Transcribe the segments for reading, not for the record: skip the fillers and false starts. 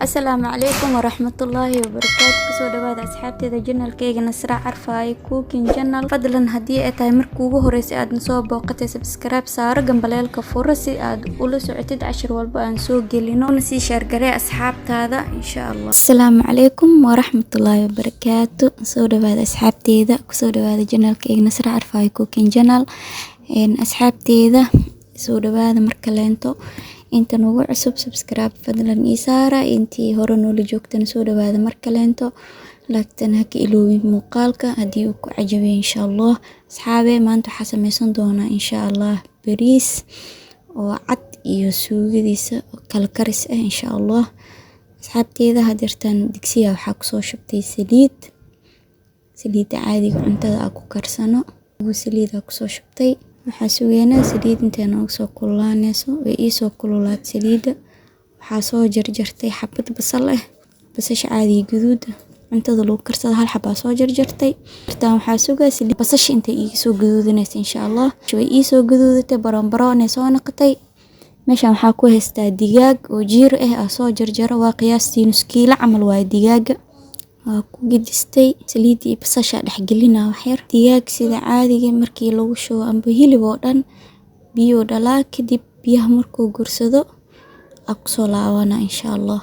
السلام عليكم ورحمة الله وبركاته. كسو dhawaada asxaabteeda channelkayga Nasra Carfaaye Cooking Channel. fadlan haddii ay tahay markii ugu horeysay aad soo booqatay subscribe saaro gambaleelka furo si aad ula socotid cashir walba aan soo gelino una sii share garee asxaabtaada insha Allah. Assalaamu calaykum waraxmatullaahi wabarakaatu. soo dhawaada asxaabteeda kusoo dhawaada channelkayga Nasra Carfaaye Cooking Channel. asxaabteeda soo dhawaada marka leento inta nagu cusub subscribe fadlan ii saara intii hore noola joogtana soo dhawaada marka leento lagtan ha ka iloobin muuqaalka haddii uu ku cajabay insha Allah. asxaabe maanta waxaa sameysan doonaa insha Allah bariis oo cad iyo suugadiisa kala karis ah insha Allah. asxaabteeda hadirtan digsiga waxaa kusoo shubtay saliid caadiga cuntada aan ku karsano saliid kusoo shubtay. waxaa sugeynaa saliid intee nooga soo kululaanayso way ii soo kululaad saliida. waxaa soo jarjartay xabad basal ah basasha caadiga guduud cuntada lagu karsado hal xabaa soo jarjartay. intaan waxaa sugaa saliid basasha intay ii soo gaduudanayso insha Allah. way ii soo gaduudatay baroon soo noqotay. meeshaan waxaa ku haystaa digaag oo jiir ah soo jarjaro waa qiyaastii nus kiilo camal waa digaaga. waa ku gidistay saliidii basasha dhex gelina wax yar digaag sida caadiga markii lagu shubo amba hilib oo dhan biyo dhalaa kadib biyaha markuu gursado ku soo laawana insha Allah.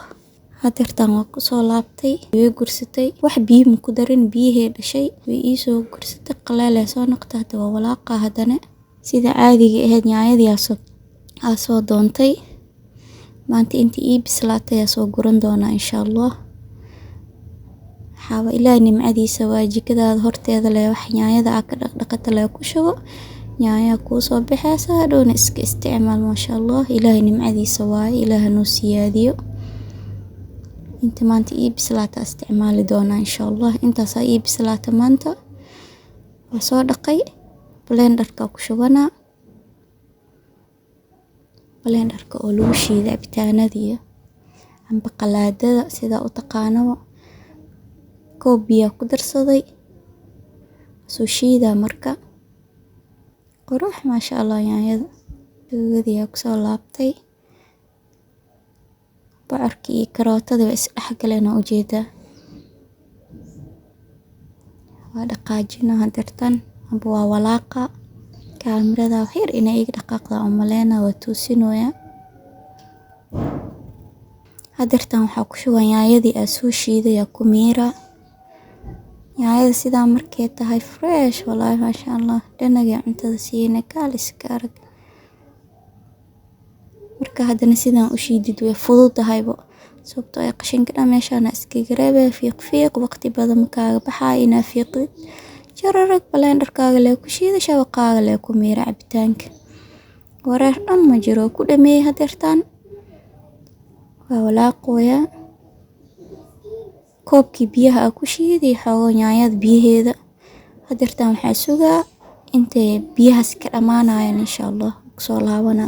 hadirtan waa ku soo laabtay way gursatay wax biyo ma ku darin biyihii dhashay way ii soo gursatay qaleel soo noqotay hadda waa walaaqa hadana sida caadiga ahayd yaanyadii soo doontay maanta intii ii bislaatay soo guran doona insha Allah. waxaa ilaahay nimcadiisa waa jikadaada horteeda leh wax yaanyada ka dhaqdhaqata leh ku shubo yaanya ku soo baxaysa hadhowna iska isticmaal masha Allah. ilaahay nimcadiisa waa ilaahay noo siyaadiyo inta maanta ii bislaata isticmaali doona insha Allah. intaas ii bislaata maanta waa soo dhaqay blenderka ku shubana blenderka oo lagu shiiday cabitaanada amba qalaadada sida u taqaano koob biyo ku darsaday soo shiida marka qurux masha Allah. yaanyada suugadiya ku soo laabtay bocorkii iyo karootada way is dhexgaleen u jeedaa waa dhaqaajina hadirtan amba waa walaaqa kaamirada wax yar inay iga dhaqaaqda umaleena waa toosinooya. hadirtan waxaa ku shuban yaanyadii soo shiiday ku miira yaanyada sida markay tahay fresh wallahi masha Allah dhanaga cuntada siina kaaliska arag marka hadana sidaan u shiidid way fududahaybo sababtoo ay qashinka dhameeshana iska gareebay fiiq waqti badan kaaga baxaa ina fiiqid jararag blenderkaaga leh ku shiida shawaqaaga leh ku miira cabitaanka wareer dhan ma jiro ku dhameey hadirtan waa walaaqooya koobkii biyaha ku shiiday xoogo yaanyada biyaheeda. hadirtan waxaa sugaa intay biyahaas ka dhamaanayaan insha Allah ku soo laabana.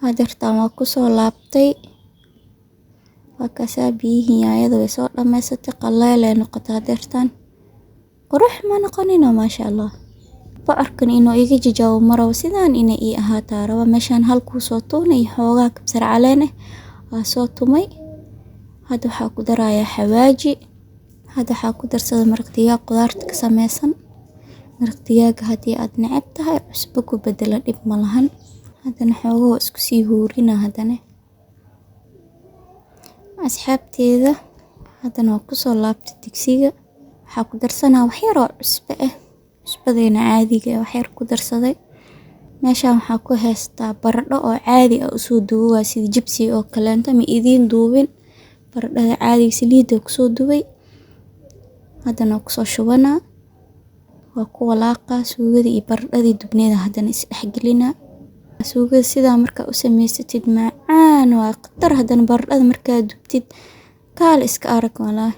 hadirtan waa ku soo laabtay waa kasaa biyihii yaanyada way soo dhameysatay qaleel noqotay hadirtan qurux ma noqonino masha Allah. bocorkan inuu iga jajaabo maraw sidaan inay ii ahaataa raba meeshaan halkuu soo tuunay xoogaa kabsar caleen soo tumay. hadda waxaa ku darayaa xawaaji hadda waxaa ku darsada maraq digaag qudaarta ka sameysan maraq digaag haddii aad neceb tahay cusbo ku bedela dhib ma lahan. haddana xoogo isku sii huurina hadana asxaabteeda haddana waa ku soo laabtay digsiga waxaa ku darsanaa wax yar oo cusbo cusbadeena caadiga wax yar ku darsaday. meeshaan waxaa ku haystaa baradho oo caadi u soo duubay sida jibsi oo kaleento ma idiin duubin baradhada caadiga saliida ku soo dubay haddana ku soo shubana waa ku walaaqa suugada iyo baradhada dubneeda haddana is dhexgelina. suugada sida marka u sameysatid macaan waa qatar haddana baradhada marka dubtid kaal iska arag wallahi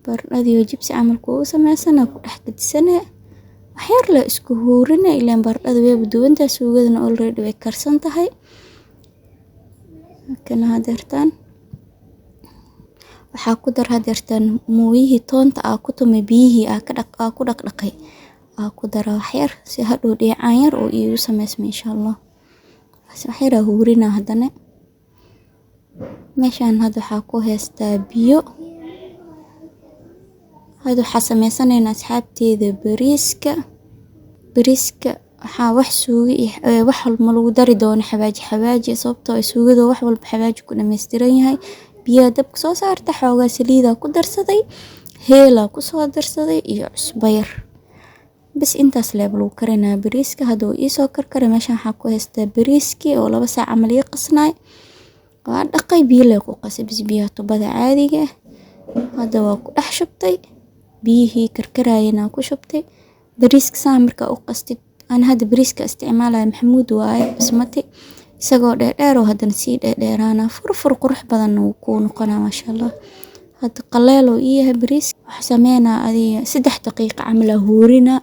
baradhada iyo jibsi camal ku sameysana ku dhexgadisana wax yar la isku huurina ilaa baradhada way duwanta suugadana already way karsan tahay. kana hadirtan waxaa ku dar hadirtan mooyihii toonta ku tumay biyihii ku dhaqdhaqay ku dar wax yar si hadhow dheecaan yar oo iigu sameysmo insha Allah. wax yar huurina hadana meeshaan hadda waxaa ku haystaa biyo. hadda waxaa sameysanaynaa asxaabteeda bariiska waxaa wax suuga wax walba lagu dari doono xawaaji sababtoo ah suugada wax walba xawaaji ku dhameystiran yahay. biyo dabka soo saarta, xoogaa saliida ku darsaday, heela ku soo darsaday iyo cusbo yar. bas intaas leeb lagu karinaa bariiska. hadda uu soo karkaray. meeshaan waxaa ku haystaa bariiskii oo 2 saac camal ii qasnaay. waa dhaqay biyo leh ku qasay bis biyaha tubada caadiga. hadda waa ku dhex shubtay biyihii karkarayna ku shubtay. bariiska saa marka u qastid, aan hadda bariiska isticmaalay maxamuud waaye basmati, isagoo dheer oo haddana sii dheeraana furfur qurux badan uu ku noqonaa maasha Allah. hadda qaleel oo yahay bariis wax sameynaa adiga 3 daqiiqo camal huurina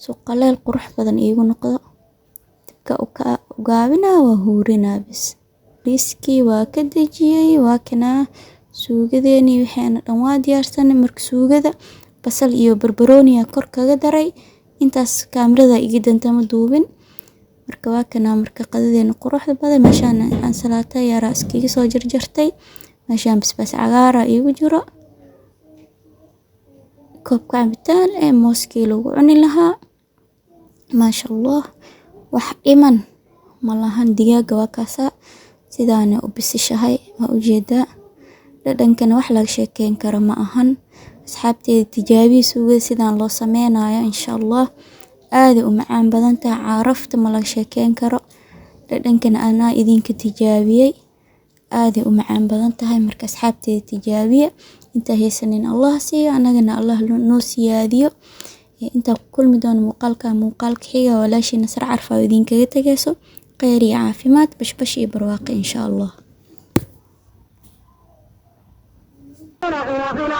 soo qaleel qurux badan iigu noqdo. dabka u gaabina waa huurina bis. bariiskii waa ka dejiyay. waa kana suugadeeni waxaana dhan waa diyaarsanay. marka suugada basal iyo barbarooni kor kaga daray. intaas kaamirada iga dantama duubin. marka waa kana marka qadadeena quruxda badan. meeshaan ansalaato yar iskiga soo jarjartay. meeshaan basbaas cagaar iigu jiro. koob cabitaan mooskii lagu cuni lahaa. maasha Allah wax dhiman malahan. digaaga waa kaasa sidaana u bisishahay waa ujeedaa. dhadhankana wax laga sheekeyn karo ma ahan. asxaabteeda tijaabiye suugada sidaan loo sameynayo insha Allah. aad u macaan badan tahay. carafta ma laga sheekeyn karo. dhadhankana anaa idinka tijaabiyay. aad u macaan badan tahay. marka asxaabteeda tijaabiye. inta haysanin Allah siiyo, anagana Allah noo siyaadiyo. inta ku kulmi doono muuqaalka xiga. walaashii Nasra Carfa oo idinkaga tagayso khayr iyo caafimaad, bashbash iyo barwaaqo insha Allah. هنا